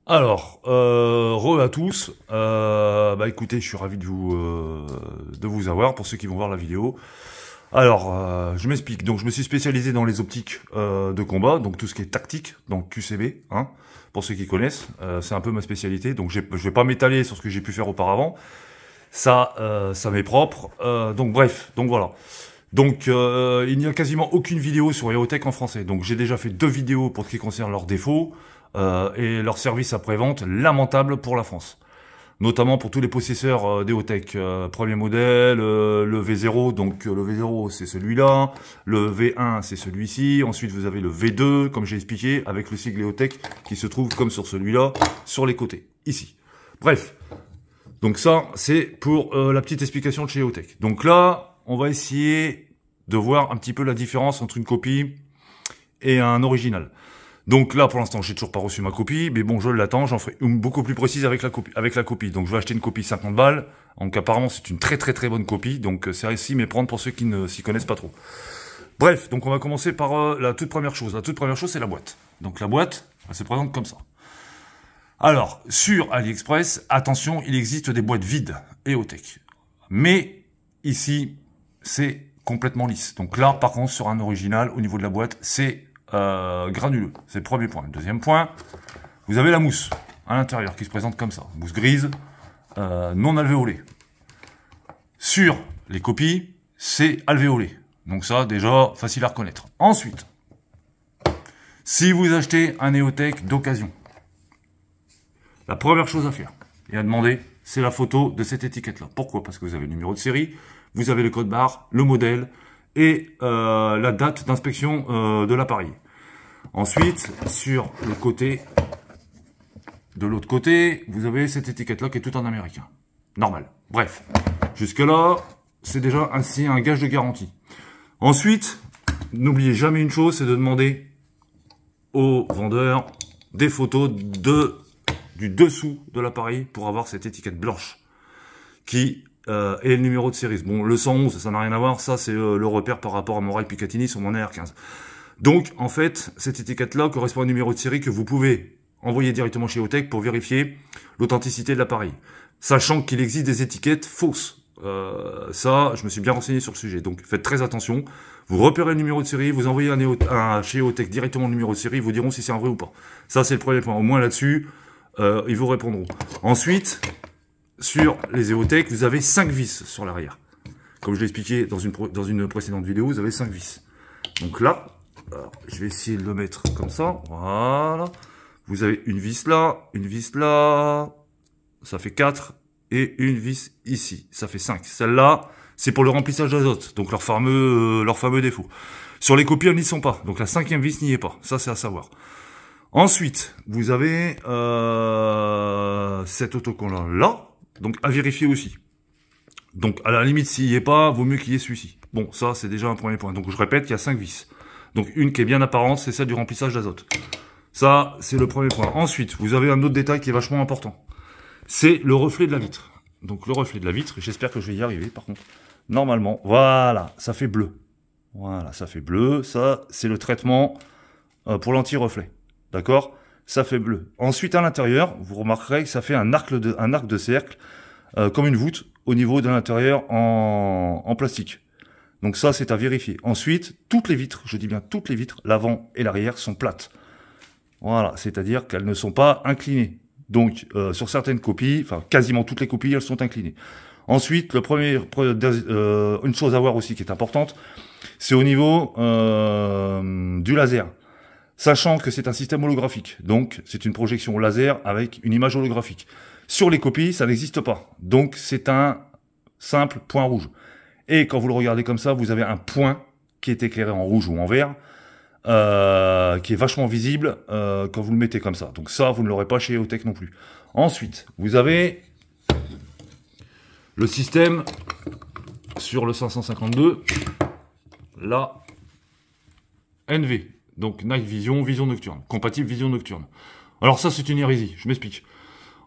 Alors, re à tous. Bah écoutez, je suis ravi de vous avoir pour ceux qui vont voir la vidéo. Alors, je m'explique. Donc, je me suis spécialisé dans les optiques de combat, donc tout ce qui est tactique, donc QCB, hein, pour ceux qui connaissent. C'est un peu ma spécialité. Donc, je vais pas m'étaler sur ce que j'ai pu faire auparavant. Ça m'est propre. Donc, bref, donc voilà. Donc, il n'y a quasiment aucune vidéo sur EOTech en français. Donc, j'ai déjà fait 2 vidéos pour ce qui concerne leurs défauts et leur service après-vente lamentable pour la France. Notamment pour tous les possesseurs d'EOTech. Premier modèle, le V0, donc le V0 c'est celui-là, le V1 c'est celui-ci, ensuite vous avez le V2, comme j'ai expliqué, avec le sigle EOTech qui se trouve comme sur celui-là, sur les côtés, ici. Bref, donc ça c'est pour la petite explication de chez EOTech. Donc là, on va essayer de voir un petit peu la différence entre une copie et un original. Donc là, pour l'instant, j'ai toujours pas reçu ma copie, mais bon, je l'attends, j'en ferai une beaucoup plus précise avec la copie. Donc je vais acheter une copie 50 balles, donc apparemment c'est une très bonne copie, donc c'est ainsi méprendre pour ceux qui ne s'y connaissent pas trop. Bref, donc on va commencer par la toute première chose. La toute première chose, c'est la boîte. Donc la boîte, elle se présente comme ça. Alors, sur AliExpress, attention, il existe des boîtes vides EOTech. Mais ici, c'est complètement lisse. Donc là, par contre, sur un original, au niveau de la boîte, c'est granuleux. C'est le premier point. Le deuxième point, vous avez la mousse à l'intérieur qui se présente comme ça. Mousse grise, non alvéolée. Sur les copies, c'est alvéolé. Donc ça, déjà, facile à reconnaître. Ensuite, si vous achetez un EOTech d'occasion, la première chose à faire et à demander, c'est la photo de cette étiquette-là. Pourquoi? Parce que vous avez le numéro de série, vous avez le code barre, le modèle et la date d'inspection de l'appareil. Ensuite, sur le côté, de l'autre côté, vous avez cette étiquette-là qui est tout en américain. Normal. Bref, jusque-là, c'est déjà ainsi un gage de garantie. Ensuite, n'oubliez jamais une chose, c'est de demander au vendeur des photos du dessous de l'appareil pour avoir cette étiquette blanche qui est le numéro de série. Bon, le 111, ça n'a rien à voir, ça c'est le repère par rapport à mon rail Picatinny sur mon AR15. Donc, en fait, cette étiquette-là correspond à un numéro de série que vous pouvez envoyer directement chez EOTech pour vérifier l'authenticité de l'appareil. Sachant qu'il existe des étiquettes fausses. Ça, je me suis bien renseigné sur le sujet. Donc, faites très attention. Vous repérez le numéro de série, vous envoyez chez EOTech directement le numéro de série, ils vous diront si c'est un vrai ou pas. Ça, c'est le premier point. Au moins là-dessus, ils vous répondront. Ensuite, sur les EOTech, vous avez 5 vis sur l'arrière. Comme je l'ai expliqué dans une précédente vidéo, vous avez 5 vis. Donc là, alors, je vais essayer de le mettre comme ça. Voilà. Vous avez une vis là, ça fait 4, et une vis ici, ça fait 5. Celle-là, c'est pour le remplissage d'azote, donc leur fameux défaut. Sur les copies, elles n'y sont pas, donc la 5e vis n'y est pas, ça c'est à savoir. Ensuite, vous avez cet autocollant là, donc à vérifier aussi. Donc à la limite, s'il n'y est pas, vaut mieux qu'il y ait celui-ci. Bon, ça c'est déjà un premier point. Donc je répète, il y a 5 vis. Donc une qui est bien apparente, c'est celle du remplissage d'azote. Ça, c'est le premier point. Ensuite, vous avez un autre détail qui est vachement important. C'est le reflet de la vitre. Donc le reflet de la vitre, j'espère que je vais y arriver par contre. Normalement, voilà, ça fait bleu. Voilà, ça fait bleu. Ça, c'est le traitement pour l'anti-reflet. D'accord? Ça fait bleu. Ensuite, à l'intérieur, vous remarquerez que ça fait un arc de cercle, comme une voûte, au niveau de l'intérieur en plastique. Donc ça, c'est à vérifier. Ensuite, toutes les vitres, je dis bien toutes les vitres, l'avant et l'arrière sont plates. Voilà, c'est-à-dire qu'elles ne sont pas inclinées. Donc, sur certaines copies, enfin quasiment toutes les copies, elles sont inclinées. Ensuite, une chose à voir aussi qui est importante, c'est au niveau du laser. Sachant que c'est un système holographique, donc c'est une projection laser avec une image holographique. Sur les copies, ça n'existe pas. Donc, c'est un simple point rouge. Et quand vous le regardez comme ça, vous avez un point qui est éclairé en rouge ou en vert, qui est vachement visible quand vous le mettez comme ça. Donc ça, vous ne l'aurez pas chez EOTech non plus. Ensuite, vous avez le système sur le 552, la NV, donc Night Vision, vision nocturne, compatible vision nocturne. Alors ça, c'est une hérésie, je m'explique.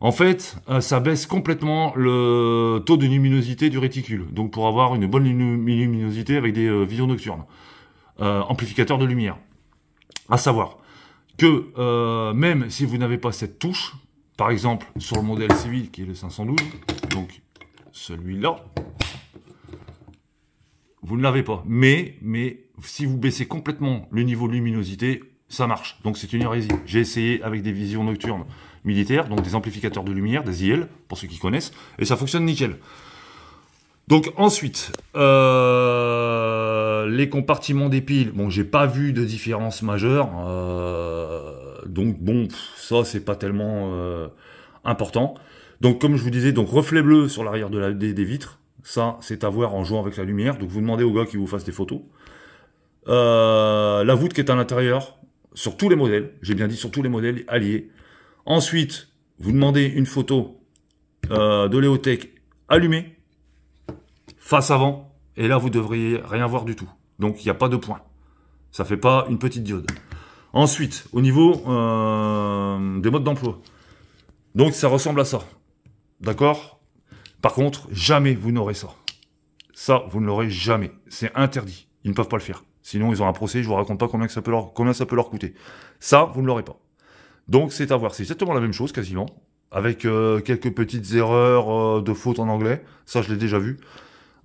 En fait, ça baisse complètement le taux de luminosité du réticule. Donc pour avoir une bonne luminosité avec des visions nocturnes. Amplificateur de lumière. À savoir que même si vous n'avez pas cette touche, par exemple, sur le modèle civil qui est le 512, donc celui-là, vous ne l'avez pas. Mais si vous baissez complètement le niveau de luminosité, ça marche. Donc c'est une hérésie. J'ai essayé avec des visions nocturnes militaires, donc des amplificateurs de lumière, des IL, pour ceux qui connaissent, et ça fonctionne nickel. Donc ensuite, les compartiments des piles, bon, j'ai pas vu de différence majeure, donc bon, ça c'est pas tellement important. Donc comme je vous disais, donc reflet bleu sur l'arrière de des vitres, ça c'est à voir en jouant avec la lumière. Donc vous demandez au gars qui vous fasse des photos. La voûte qui est à l'intérieur, sur tous les modèles, j'ai bien dit sur tous les modèles alliés. Ensuite, vous demandez une photo de Leotek allumée, face avant, et là vous devriez rien voir du tout. Donc il n'y a pas de point. Ça fait pas une petite diode. Ensuite, au niveau des modes d'emploi. Donc ça ressemble à ça. D'accord? Par contre, jamais vous n'aurez ça. Ça, vous ne l'aurez jamais. C'est interdit. Ils ne peuvent pas le faire. Sinon, ils ont un procès, je vous raconte pas combien ça peut leur coûter. Ça, vous ne l'aurez pas. Donc c'est à voir. C'est exactement la même chose, quasiment. Avec quelques petites erreurs de fautes en anglais. Ça, je l'ai déjà vu.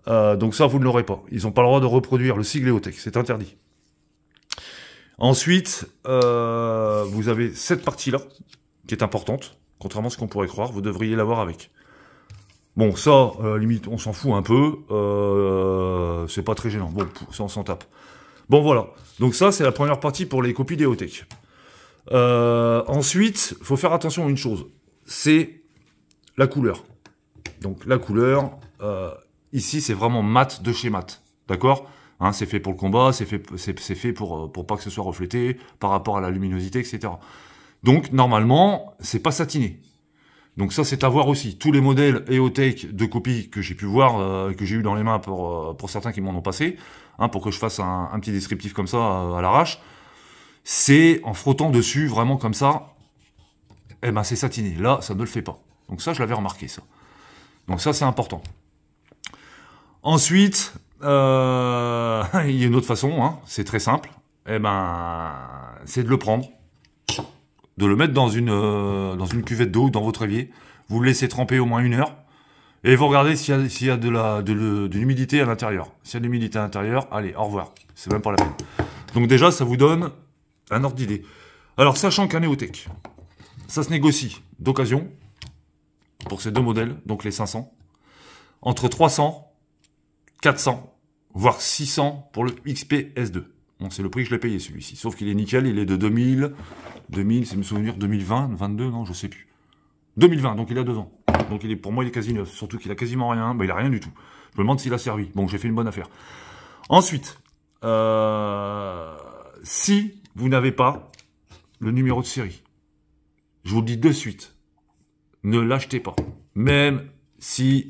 Donc ça, vous ne l'aurez pas. Ils n'ont pas le droit de reproduire le sigle Leotek, c'est interdit. Ensuite, vous avez cette partie-là, qui est importante, contrairement à ce qu'on pourrait croire, vous devriez l'avoir avec. Bon, ça, limite, on s'en fout un peu, c'est pas très gênant. Bon, ça, on s'en tape. Bon, voilà. Donc ça, c'est la première partie pour les copies Leotek. Ensuite, il faut faire attention à une chose, c'est la couleur. Donc la couleur... ici, c'est vraiment mat de chez mat, d'accord, hein, c'est fait pour le combat, c'est fait pour pas que ce soit reflété par rapport à la luminosité, etc. Donc, normalement, c'est pas satiné. Donc ça, c'est à voir aussi. Tous les modèles Leotek de copie que j'ai pu voir, que j'ai eu dans les mains pour certains qui m'en ont passé, hein, pour que je fasse un petit descriptif comme ça à l'arrache, c'est en frottant dessus, vraiment comme ça, eh ben c'est satiné. Là, ça ne le fait pas. Donc ça, je l'avais remarqué, ça. Donc ça, c'est important. Ensuite, il y a une autre façon, hein, c'est très simple, eh ben, c'est de le prendre, de le mettre dans une cuvette d'eau, dans votre évier, vous le laissez tremper au moins 1 heure, et vous regardez s'il y a de l'humidité à l'intérieur. S'il y a de l'humidité à l'intérieur, allez, au revoir, c'est même pas la peine. Donc déjà, ça vous donne un ordre d'idée. Alors, sachant qu'un Leotek, ça se négocie d'occasion, pour ces deux modèles, donc les 500, entre 300, 400, voire 600 pour le XP S2. Bon, c'est le prix que je l'ai payé celui-ci. Sauf qu'il est nickel, il est de 2000, c'est me souvenir 2020, 22, non, je sais plus. 2020, donc il a 2 ans. Donc pour moi, il est quasi neuf. Surtout qu'il a quasiment rien, bah, il a rien du tout. Je me demande s'il a servi. Bon, j'ai fait une bonne affaire. Ensuite, si vous n'avez pas le numéro de série, je vous le dis de suite, ne l'achetez pas. Même si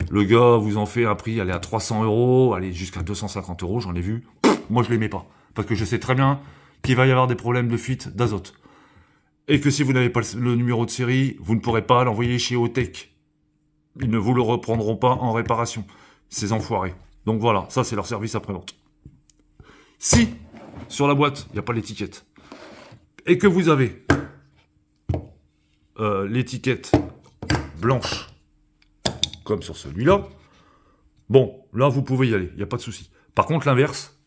le gars vous en fait un prix, allez à 300 €, allez jusqu'à 250 €, j'en ai vu. Moi, je les mets pas. Parce que je sais très bien qu'il va y avoir des problèmes de fuite d'azote. Et que si vous n'avez pas le numéro de série, vous ne pourrez pas l'envoyer chez Leotek. Ils ne vous le reprendront pas en réparation. Ces enfoirés. Donc voilà, ça c'est leur service après-vente. Si, sur la boîte, il n'y a pas l'étiquette, et que vous avez l'étiquette blanche, comme sur celui-là, bon, là, vous pouvez y aller, il n'y a pas de souci. Par contre, l'inverse,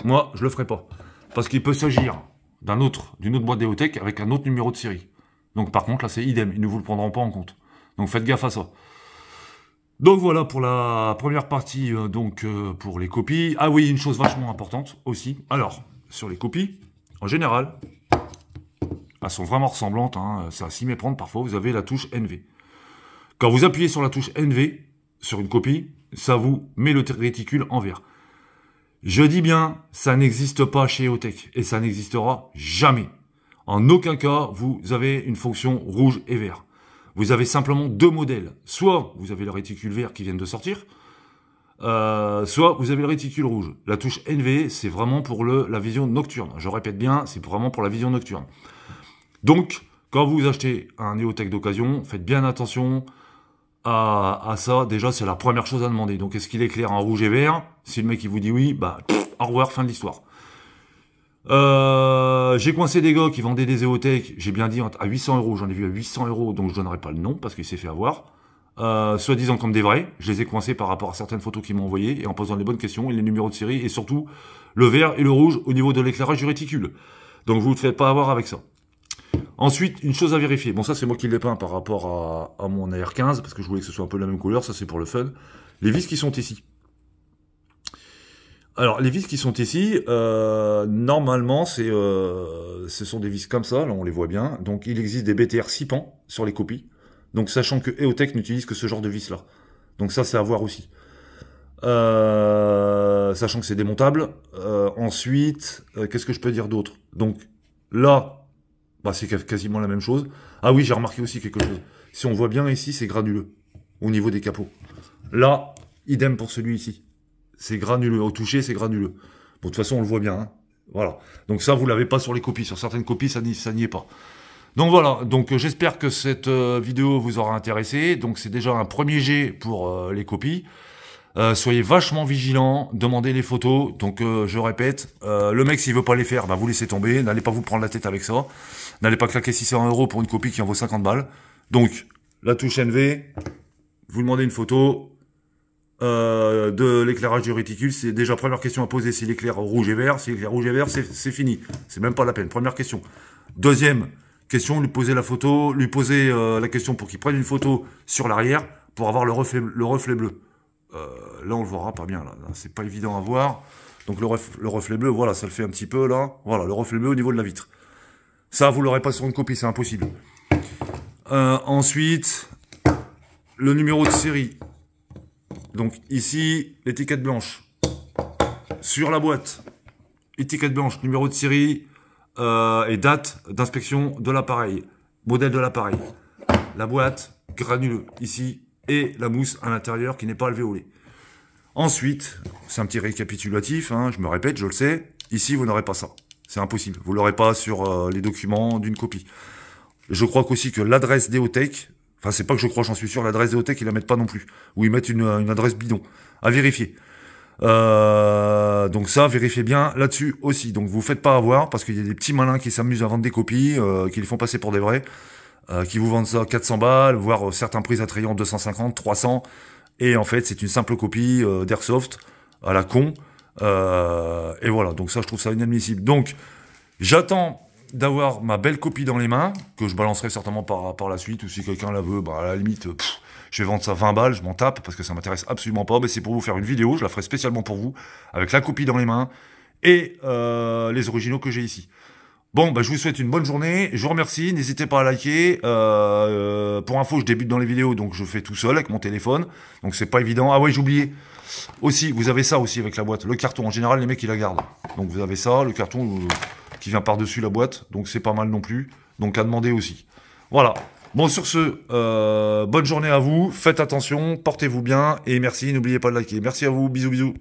moi, je le ferai pas. Parce qu'il peut s'agir d'une autre boîte Leotek avec un autre numéro de série. Donc, par contre, là, c'est idem, ils ne vous le prendront pas en compte. Donc, faites gaffe à ça. Donc, voilà pour la première partie, pour les copies. Ah oui, une chose vachement importante aussi. Alors, sur les copies, en général, elles sont vraiment ressemblantes, hein, c'est à s'y méprendre parfois, vous avez la touche NV. Quand vous appuyez sur la touche NV, sur une copie, ça vous met le réticule en vert. Je dis bien, ça n'existe pas chez Leotek, et ça n'existera jamais. En aucun cas, vous avez une fonction rouge et vert. Vous avez simplement 2 modèles. Soit vous avez le réticule vert qui vient de sortir, soit vous avez le réticule rouge. La touche NV, c'est vraiment pour la vision nocturne. Je répète bien, c'est vraiment pour la vision nocturne. Donc, quand vous achetez un Leotek d'occasion, faites bien attention à ça. Déjà, c'est la première chose à demander. Donc, est-ce qu'il est clair en rouge et vert? Si le mec il vous dit oui, bah, au revoir, fin de l'histoire. J'ai coincé des gars qui vendaient des EOTech, j'ai bien dit à 800 €, j'en ai vu à 800 €, donc je donnerai pas le nom parce qu'il s'est fait avoir. Soi-disant comme des vrais, je les ai coincés par rapport à certaines photos qu'ils m'ont envoyées et en posant les bonnes questions et les numéros de série et surtout le vert et le rouge au niveau de l'éclairage du réticule. Donc vous ne faites pas avoir avec ça. Ensuite, une chose à vérifier. Bon, ça c'est moi qui l'ai peint par rapport à mon AR15 parce que je voulais que ce soit un peu la même couleur, ça c'est pour le fun. Les vis qui sont ici. Alors, les vis qui sont ici, normalement, ce sont des vis comme ça, là on les voit bien. Donc, il existe des BTR 6 pans sur les copies. Donc, sachant que EOTech n'utilise que ce genre de vis-là. Donc, ça, c'est à voir aussi. Sachant que c'est démontable. Ensuite, qu'est-ce que je peux dire d'autre? Donc, là, bah, c'est quasiment la même chose. Ah oui, j'ai remarqué aussi quelque chose. Si on voit bien ici, c'est granuleux, au niveau des capots. Là, idem pour celui ici. C'est granuleux. Au toucher, c'est granuleux. Bon, de toute façon, on le voit bien. Hein. Voilà. Donc ça, vous l'avez pas sur les copies. Sur certaines copies, ça n'y est pas. Donc voilà. Donc j'espère que cette vidéo vous aura intéressé. Donc c'est déjà un premier jet pour les copies. Soyez vachement vigilants. Demandez les photos. Donc je répète, le mec, s'il veut pas les faire, bah, vous laissez tomber. N'allez pas vous prendre la tête avec ça. N'allez pas claquer 600 € pour une copie qui en vaut 50 balles. Donc, la touche NV, vous demandez une photo. De l'éclairage du réticule, c'est déjà première question à poser, si l'éclair rouge et vert, si l'éclair rouge et vert, c'est fini. C'est même pas la peine. Première question. Deuxième question, lui poser la photo, lui poser la question pour qu'il prenne une photo sur l'arrière pour avoir le reflet bleu. Là, on le verra pas bien, là c'est pas évident à voir. Donc le reflet bleu, voilà, ça le fait un petit peu, là. Voilà, le reflet bleu au niveau de la vitre. Ça, vous l'aurez pas sur une copie, c'est impossible. Ensuite, le numéro de série. Donc ici, l'étiquette blanche. Sur la boîte, étiquette blanche, numéro de série et date d'inspection de l'appareil. Modèle de l'appareil. La boîte, granuleux, ici, et la mousse à l'intérieur qui n'est pas alvéolée. Ensuite, c'est un petit récapitulatif, hein, je me répète, je le sais. Ici, vous n'aurez pas ça. C'est impossible. Vous l'aurez pas sur les documents d'une copie. Je crois qu'aussi que l'adresse d'EOTech, enfin, c'est pas que je crois, j'en suis sûr, l'adresse d'EOTech, ils la mettent pas non plus. Ou ils mettent une adresse bidon. À vérifier. Donc ça, vérifiez bien là-dessus aussi. Donc vous faites pas avoir, parce qu'il y a des petits malins qui s'amusent à vendre des copies, qui les font passer pour des vrais, qui vous vendent ça 400 balles, voire certains prix attrayants 250, 300. Et en fait, c'est une simple copie d'Airsoft à la con. Et voilà, donc ça, je trouve ça inadmissible. Donc, j'attends d'avoir ma belle copie dans les mains, que je balancerai certainement par la suite, ou si quelqu'un la veut, bah à la limite, je vais vendre ça 20 balles, je m'en tape, parce que ça m'intéresse absolument pas, mais c'est pour vous faire une vidéo, je la ferai spécialement pour vous, avec la copie dans les mains, et les originaux que j'ai ici. Bon, bah, je vous souhaite une bonne journée, je vous remercie, n'hésitez pas à liker, pour info, je débute dans les vidéos, donc je fais tout seul avec mon téléphone, donc c'est pas évident. Ah ouais, j'ai oublié, aussi, vous avez ça aussi avec la boîte, le carton, en général, les mecs, ils la gardent. Donc vous avez ça, le carton qui vient par-dessus la boîte, donc c'est pas mal non plus, donc à demander aussi. Voilà. Bon, sur ce, bonne journée à vous, faites attention, portez-vous bien, et merci, n'oubliez pas de liker. Merci à vous, bisous bisous.